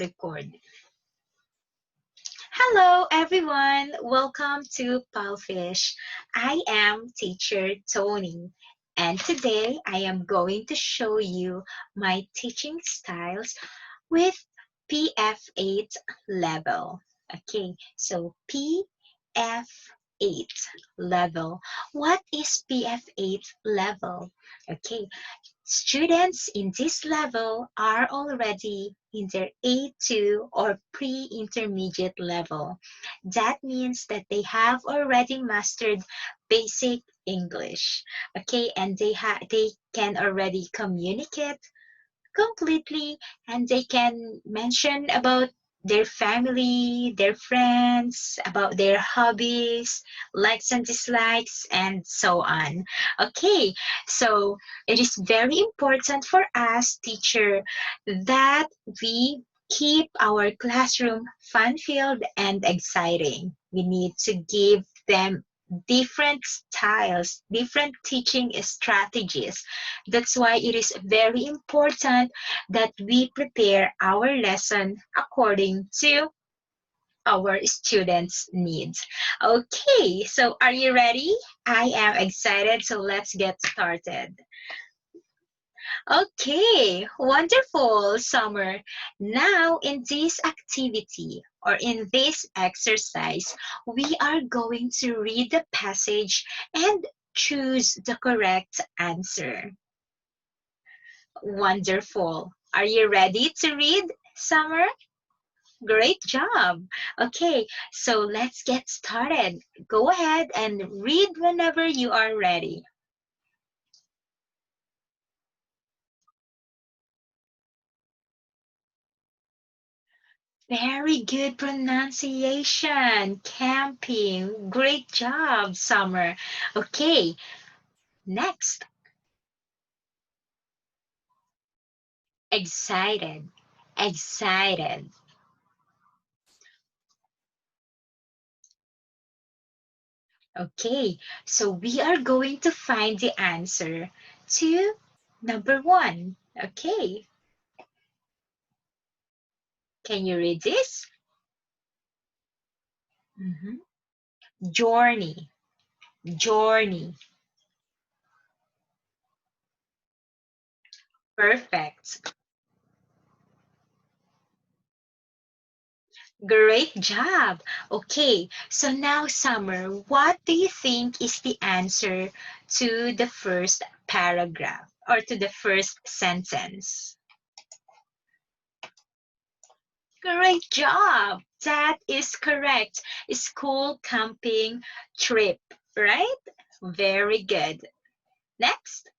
Record. Hello, everyone. Welcome to PalFish. I am teacher Toni, and today I am going to show you my teaching styles with PF8 level. Okay, so PF8 level. What is PF8 level? Okay, students in this level are already in their A2 or pre-intermediate level. That means that they have already mastered basic English. Okay, and they can already communicate completely, and they can mention about their family, their friends, about their hobbies, likes and dislikes, and so on. Okay, so it is very important for us, teacher, that we keep our classroom fun-filled and exciting. We need to give them different styles, different teaching strategies. That's why it is very important that we prepare our lesson according to our students' needs. Okay, so are you ready? I am excited, so let's get started. Okay, wonderful, Summer. Now, in this activity or in this exercise, we are going to read the passage and choose the correct answer. Wonderful. Are you ready to read, Summer? Great job. Okay, so let's get started. Go ahead and read whenever you are ready. Very good pronunciation. Camping. Great job, Summer. Okay, next. Excited. Excited. Okay, so we are going to find the answer to number one. Okay, can you read this? Mhm. Journey. Journey. Perfect. Great job. Okay, so now, Summer, what do you think is the answer to the first paragraph or to the first sentence? Great job. That is correct. School camping trip, right? Very good. Next.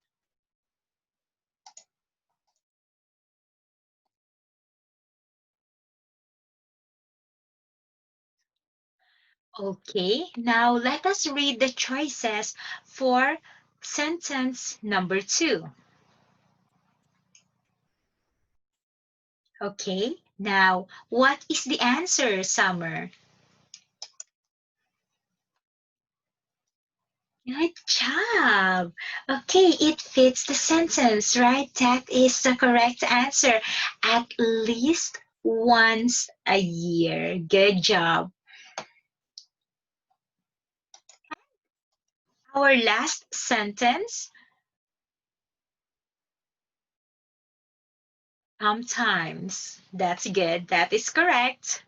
Okay, now let us read the choices for sentence number two. Okay, now what is the answer, Summer? Good job. Okay, it fits the sentence, right? That is the correct answer. At least once a year. Good job. Our last sentence, sometimes. That's good. That is correct.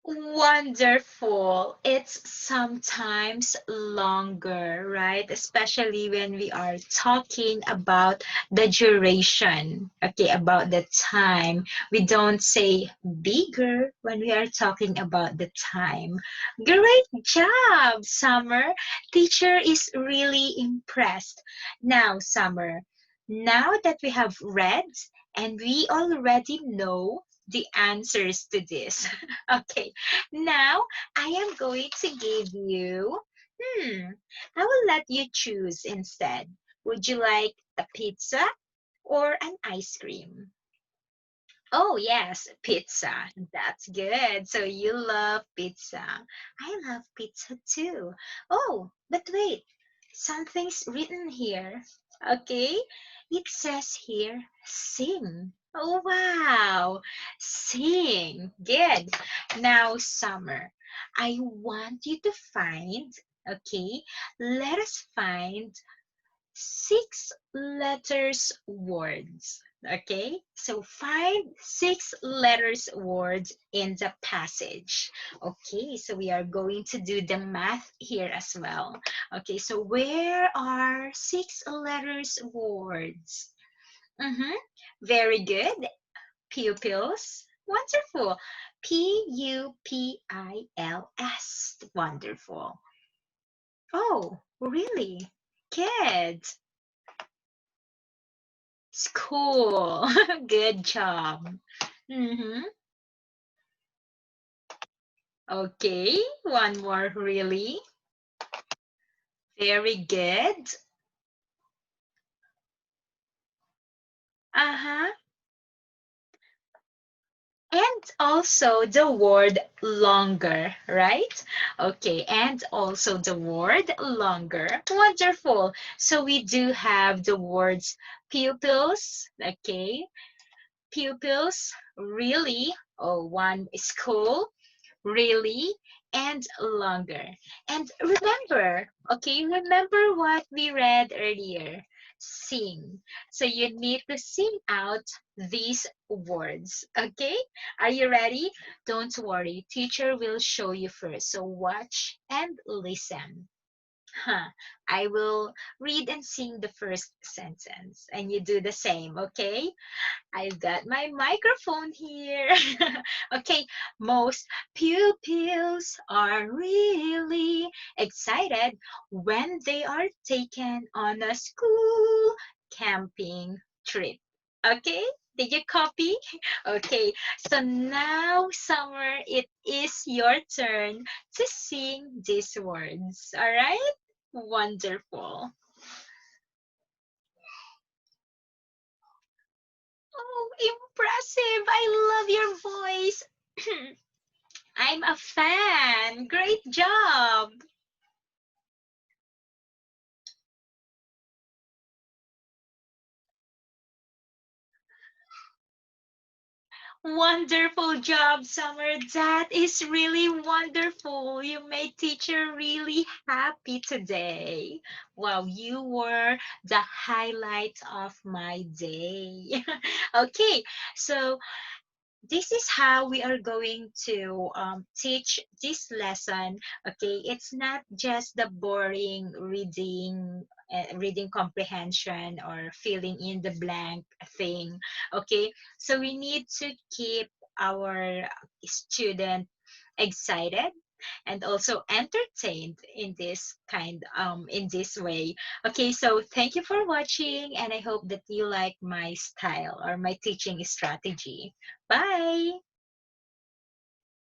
Wonderful. It's sometimes longer, right? Especially when we are talking about the duration, okay, about the time. We don't say bigger when we are talking about the time. Great job, Summer. Teacher is really impressed. Now, Summer, now that we have read and we already know the answers to this. Okay, now I am going to give you, I will let you choose instead. Would you like a pizza or an ice cream? Oh, yes, pizza. That's good. So you love pizza. I love pizza too. Oh, but wait, something's written here. Okay, it says here sing. Oh, wow, sing. Good. Now, Summer, I want you to find, okay, let us find six letters words. Okay, so find six letters words in the passage. Okay, so we are going to do the math here as well. Okay, so where are six letters words? Mm-hmm. Very good. Pupils. Wonderful. Pupils. Wonderful. Oh, really? Kids. School. Good job. Mm-hmm. Okay, one more, really. Very good. Uh-huh. And also the word longer, right? Okay, and also the word longer. Wonderful. So we do have the words pupils, okay? Pupils, really. Oh, one school, really, and longer. And remember, okay, remember what we read earlier. Sing. So you need to sing out these words, okay? Are you ready? Don't worry, teacher will show you first. So watch and listen. Huh. I will read and sing the first sentence, and you do the same, okay? I've got my microphone here. Okay, most pupils are really excited when they are taken on a school camping trip. Okay, did you copy? Okay, so now, Summer, it is your turn to sing these words. All right? Wonderful. Oh, impressive. I love your voice. I'm a fan. Great job. Wonderful job, Summer. That is really wonderful. You made teacher really happy today. Wow, you were the highlight of my day. Okay, so this is how we are going to teach this lesson. Okay, it's not just the boring reading comprehension or filling in the blank thing. Okay, so we need to keep our student excited and also entertained in this in this way. Okay, so thank you for watching, and I hope that you like my style or my teaching strategy. Bye.